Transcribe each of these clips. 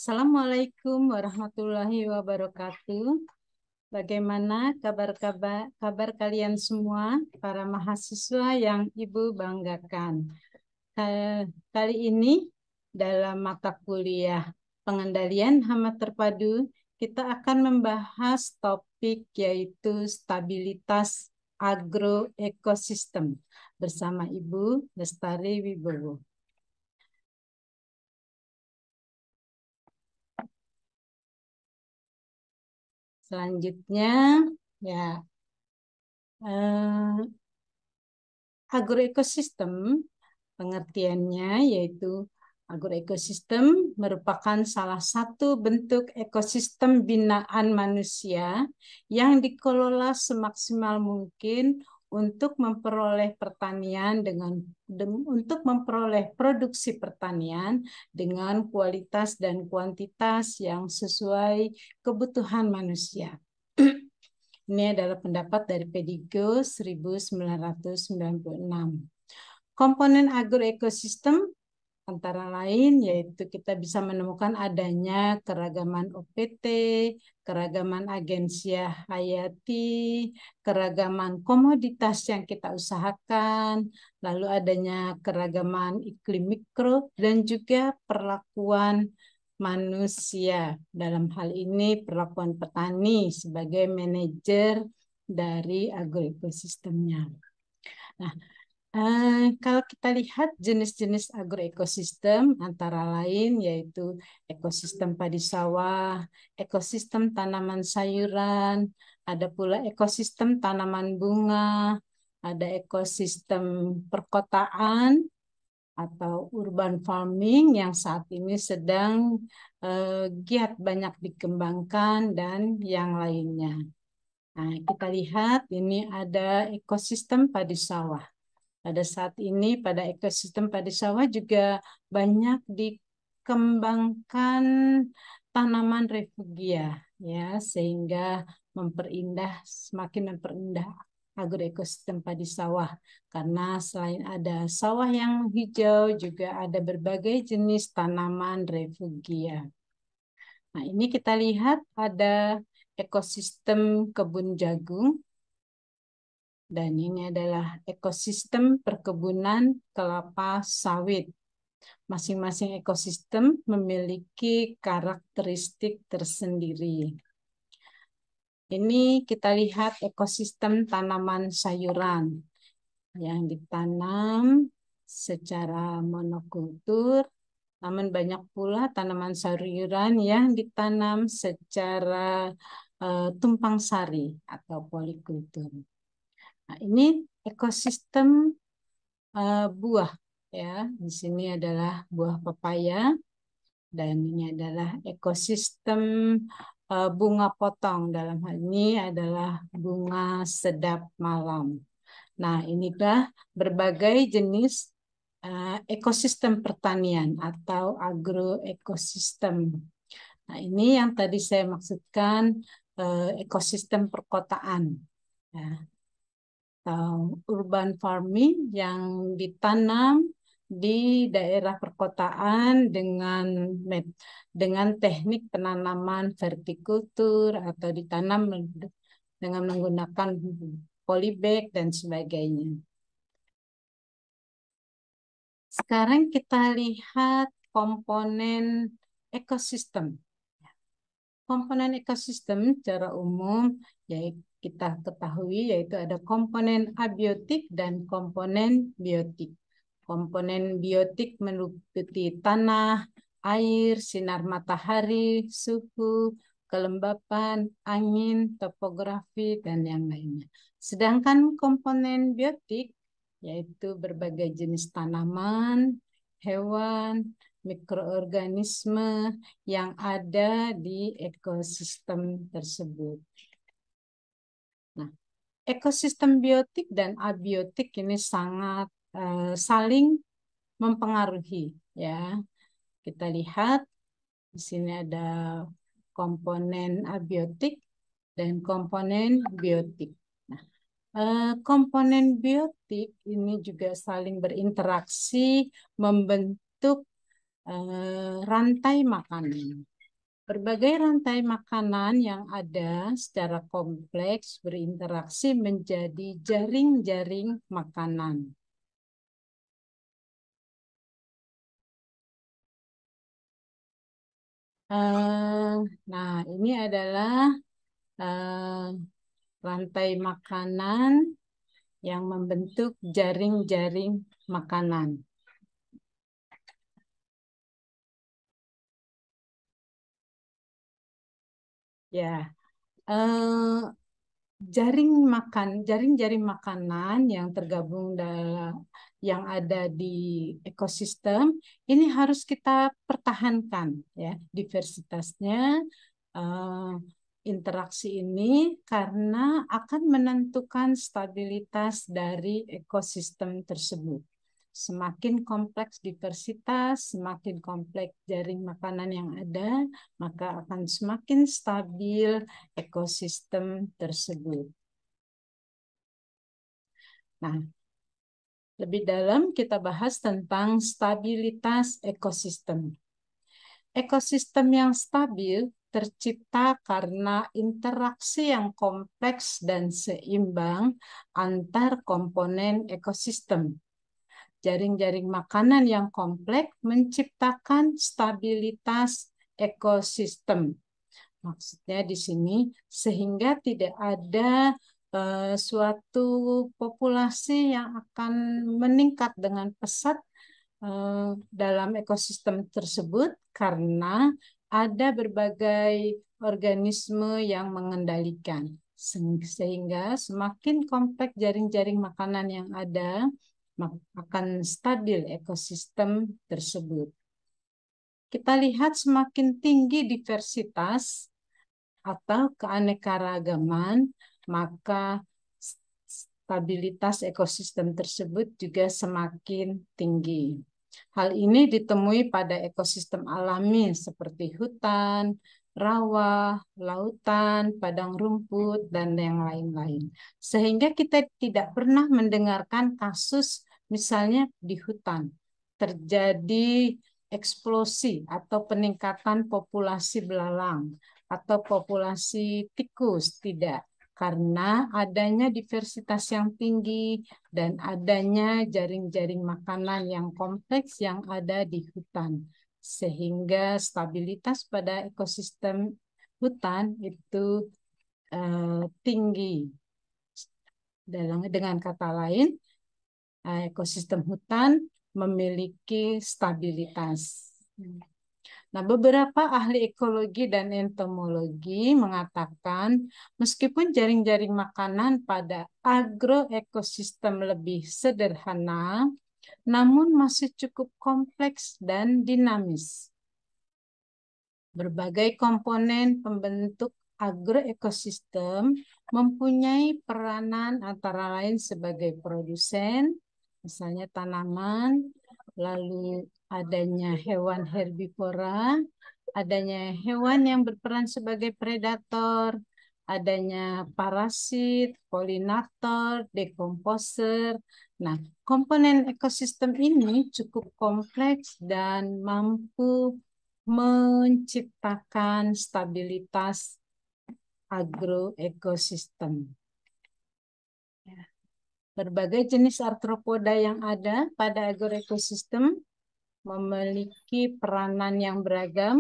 Assalamualaikum warahmatullahi wabarakatuh. Bagaimana kabar kalian semua, para mahasiswa yang Ibu banggakan? Kali ini dalam mata kuliah pengendalian hama terpadu, kita akan membahas topik yaitu stabilitas agroekosistem bersama Ibu Lestari Wibowo. Selanjutnya, ya, agroekosistem pengertiannya yaitu agroekosistem merupakan salah satu bentuk ekosistem binaan manusia yang dikelola semaksimal mungkin untuk memperoleh untuk memperoleh produksi pertanian dengan kualitas dan kuantitas yang sesuai kebutuhan manusia. Ini adalah pendapat dari Pedigo 1996. Komponen agroekosistem antara lain yaitu kita bisa menemukan adanya keragaman OPT, keragaman agensia hayati, keragaman komoditas yang kita usahakan, lalu adanya keragaman iklim mikro, dan juga perlakuan manusia. Dalam hal ini perlakuan petani sebagai manajer dari agroekosistemnya. Nah, kalau kita lihat jenis-jenis agroekosistem antara lain yaitu ekosistem padi sawah, ekosistem tanaman sayuran, ada pula ekosistem tanaman bunga, ada ekosistem perkotaan atau urban farming yang saat ini sedang giat banyak dikembangkan dan yang lainnya. Nah, kita lihat ini ada ekosistem padi sawah. Pada saat ini pada ekosistem padi sawah juga banyak dikembangkan tanaman refugia ya sehingga semakin memperindah agroekosistem padi sawah karena selain ada sawah yang hijau juga ada berbagai jenis tanaman refugia. Nah, ini kita lihat ada ekosistem kebun jagung. Dan ini adalah ekosistem perkebunan kelapa sawit. Masing-masing ekosistem memiliki karakteristik tersendiri. Ini kita lihat ekosistem tanaman sayuran yang ditanam secara monokultur, namun banyak pula tanaman sayuran yang ditanam secara tumpang sari atau polikultur. Nah, ini ekosistem buah ya. Di sini adalah buah pepaya dan ini adalah ekosistem bunga potong. Dalam hal ini adalah bunga sedap malam. Nah, inilah berbagai jenis ekosistem pertanian atau agroekosistem. Nah, ini yang tadi saya maksudkan ekosistem perkotaan. Ya. Urban farming yang ditanam di daerah perkotaan dengan teknik penanaman vertikultur atau ditanam dengan menggunakan polybag dan sebagainya. Sekarang kita lihat komponen ekosistem. Komponen ekosistem secara umum yaitu kita ketahui yaitu ada komponen abiotik dan komponen biotik. Komponen biotik meliputi tanah, air, sinar matahari, suhu, kelembapan, angin, topografi, dan yang lainnya. Sedangkan komponen biotik yaitu berbagai jenis tanaman, hewan, mikroorganisme yang ada di ekosistem tersebut. Nah, ekosistem biotik dan abiotik ini sangat saling mempengaruhi ya. Kita lihat di sini ada komponen abiotik dan komponen biotik. Nah, komponen biotik ini juga saling berinteraksi membentuk rantai makanan. Berbagai rantai makanan yang ada secara kompleks berinteraksi menjadi jaring-jaring makanan. Nah, ini adalah rantai makanan yang membentuk jaring-jaring makanan. Ya, jaring-jaring makanan yang tergabung dalam yang ada di ekosistem ini harus kita pertahankan, ya, diversitasnya, eh, interaksi ini karena akan menentukan stabilitas dari ekosistem tersebut. Semakin kompleks diversitas, semakin kompleks jaring makanan yang ada, maka akan semakin stabil ekosistem tersebut. Nah, lebih dalam kita bahas tentang stabilitas ekosistem. Ekosistem yang stabil tercipta karena interaksi yang kompleks dan seimbang antar komponen ekosistem. Jaring-jaring makanan yang kompleks menciptakan stabilitas ekosistem. Maksudnya di sini sehingga tidak ada suatu populasi yang akan meningkat dengan pesat dalam ekosistem tersebut karena ada berbagai organisme yang mengendalikan. Sehingga semakin kompleks jaring-jaring makanan yang ada, akan stabil ekosistem tersebut. Kita lihat semakin tinggi diversitas atau keanekaragaman, maka stabilitas ekosistem tersebut juga semakin tinggi. Hal ini ditemui pada ekosistem alami seperti hutan, rawa, lautan, padang rumput, dan yang lain-lain. Sehingga kita tidak pernah mendengarkan kasus misalnya di hutan terjadi eksplosi atau peningkatan populasi belalang atau populasi tikus, tidak. Karena adanya diversitas yang tinggi dan adanya jaring-jaring makanan yang kompleks yang ada di hutan. Sehingga stabilitas pada ekosistem hutan itu tinggi. Dengan kata lain, ekosistem hutan memiliki stabilitas. Nah, beberapa ahli ekologi dan entomologi mengatakan meskipun jaring-jaring makanan pada agroekosistem lebih sederhana, namun masih cukup kompleks dan dinamis. Berbagai komponen pembentuk agroekosistem mempunyai peranan antara lain sebagai produsen, misalnya tanaman, lalu adanya hewan herbivora, adanya hewan yang berperan sebagai predator, adanya parasit, polinator, dekomposer. Nah, komponen ekosistem ini cukup kompleks dan mampu menciptakan stabilitas agroekosistem. Berbagai jenis arthropoda yang ada pada agroekosistem memiliki peranan yang beragam,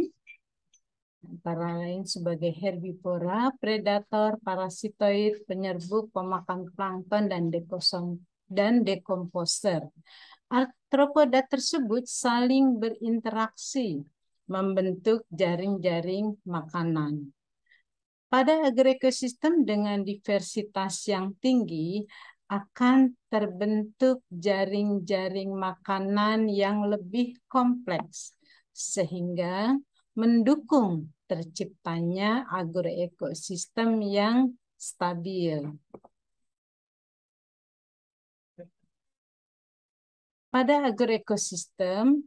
antara lain sebagai herbivora, predator, parasitoid, penyerbuk, pemakan plankton, dan dekomposer. Arthropoda tersebut saling berinteraksi membentuk jaring-jaring makanan. Pada agroekosistem dengan diversitas yang tinggi akan terbentuk jaring-jaring makanan yang lebih kompleks sehingga mendukung terciptanya agroekosistem yang stabil. Pada agroekosistem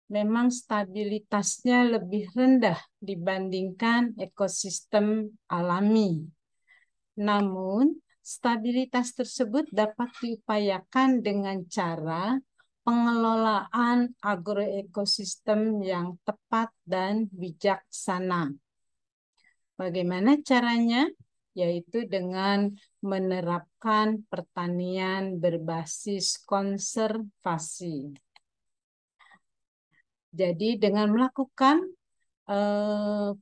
memang stabilitasnya lebih rendah dibandingkan ekosistem alami. Namun, stabilitas tersebut dapat diupayakan dengan cara pengelolaan agroekosistem yang tepat dan bijaksana. Bagaimana caranya? Yaitu dengan menerapkan pertanian berbasis konservasi. Jadi dengan melakukan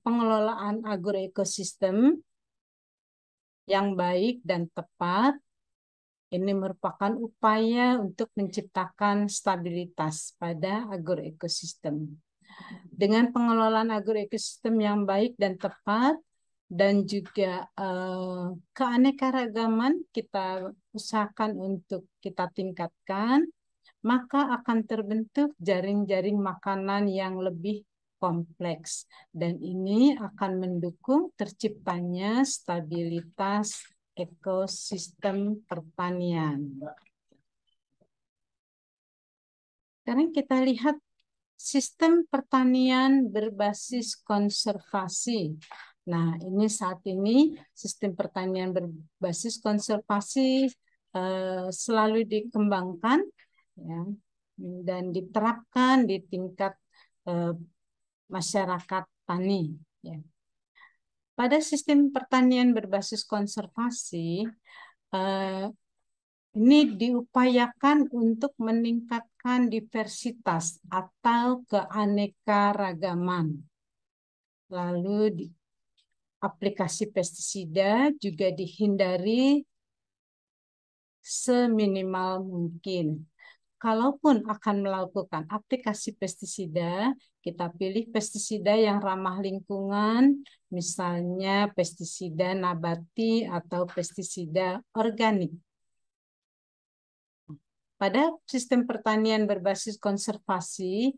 pengelolaan agroekosistem yang baik dan tepat, ini merupakan upaya untuk menciptakan stabilitas pada agroekosistem. Dengan pengelolaan agroekosistem yang baik dan tepat, dan juga keanekaragaman kita usahakan untuk kita tingkatkan, maka akan terbentuk jaring-jaring makanan yang lebih kompleks. Dan ini akan mendukung terciptanya stabilitas ekosistem pertanian. Sekarang kita lihat sistem pertanian berbasis konservasi. Nah, ini saat ini sistem pertanian berbasis konservasi selalu dikembangkan ya, dan diterapkan di tingkat masyarakat tani. Ya. Pada sistem pertanian berbasis konservasi, ini diupayakan untuk meningkatkan diversitas atau keanekaragaman. Lalu aplikasi pestisida juga dihindari seminimal mungkin. Kalaupun akan melakukan aplikasi pestisida, kita pilih pestisida yang ramah lingkungan, misalnya pestisida nabati atau pestisida organik. Pada sistem pertanian berbasis konservasi,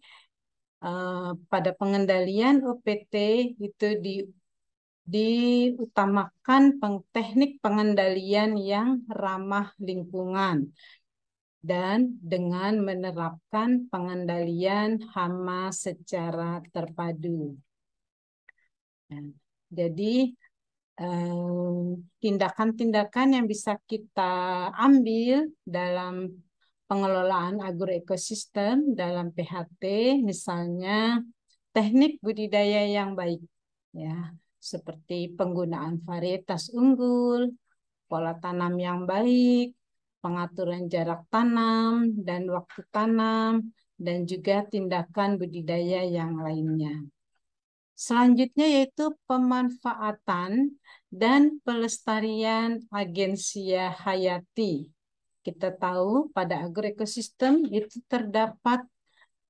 pada pengendalian OPT itu diutamakan teknik pengendalian yang ramah lingkungan dan dengan menerapkan pengendalian hama secara terpadu. Nah, jadi tindakan-tindakan yang bisa kita ambil dalam pengelolaan agroekosistem dalam PHT, misalnya teknik budidaya yang baik, ya, seperti penggunaan varietas unggul, pola tanam yang baik, pengaturan jarak tanam dan waktu tanam, dan juga tindakan budidaya yang lainnya. Selanjutnya yaitu pemanfaatan dan pelestarian agensia hayati. Kita tahu pada agroekosistem itu terdapat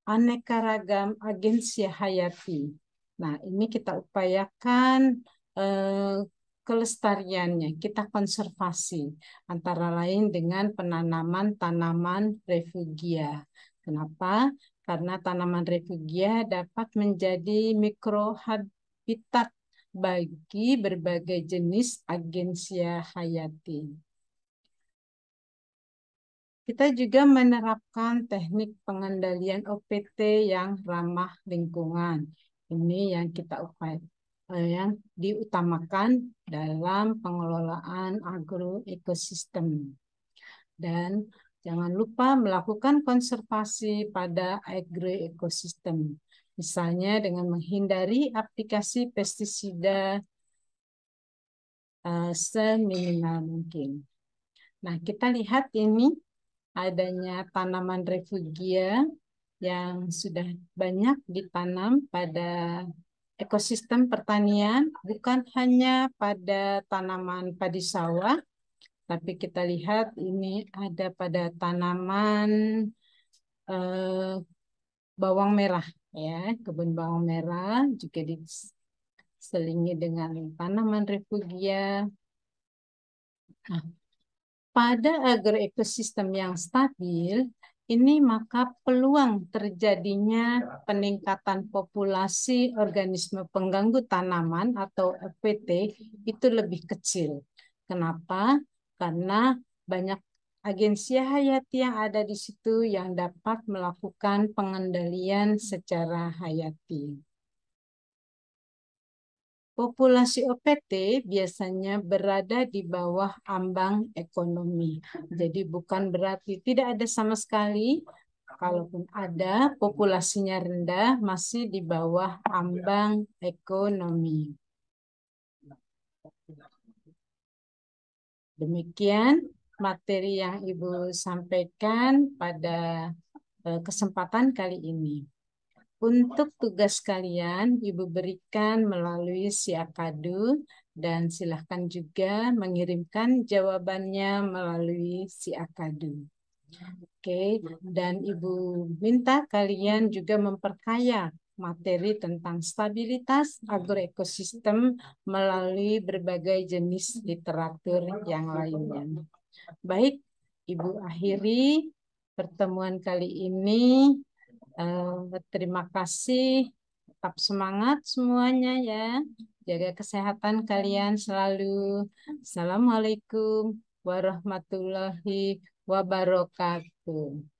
aneka ragam agensia hayati. Nah, ini kita upayakan kelestariannya, kita konservasi, antara lain dengan penanaman tanaman refugia. Kenapa? Karena tanaman refugia dapat menjadi mikrohabitat bagi berbagai jenis agensia hayati. Kita juga menerapkan teknik pengendalian OPT yang ramah lingkungan. Ini yang kita yang diutamakan dalam pengelolaan agroekosistem. Dan jangan lupa melakukan konservasi pada agroekosistem. Misalnya dengan menghindari aplikasi pestisida seminimal mungkin. Nah, kita lihat ini adanya tanaman refugia yang sudah banyak ditanam pada ekosistem pertanian, bukan hanya pada tanaman padi sawah, tapi kita lihat ini ada pada tanaman bawang merah, ya, kebun bawang merah juga diselingi dengan tanaman refugia. Nah, pada agroekosistem yang stabil, ini maka peluang terjadinya peningkatan populasi organisme pengganggu tanaman atau OPT itu lebih kecil. Kenapa? Karena banyak agensi hayati yang ada di situ yang dapat melakukan pengendalian secara hayati. Populasi OPT biasanya berada di bawah ambang ekonomi. Jadi bukan berarti tidak ada sama sekali kalaupun ada, populasinya rendah, masih di bawah ambang ekonomi. Demikian materi yang Ibu sampaikan pada kesempatan kali ini. Untuk tugas kalian, Ibu berikan melalui Siakadu dan silahkan juga mengirimkan jawabannya melalui Siakadu. Oke, dan Ibu minta kalian juga memperkaya materi tentang stabilitas agroekosistem melalui berbagai jenis literatur yang lainnya. Baik, Ibu akhiri pertemuan kali ini. Terima kasih. Tetap semangat semuanya ya. Jaga kesehatan kalian selalu. Assalamualaikum warahmatullahi wabarakatuh.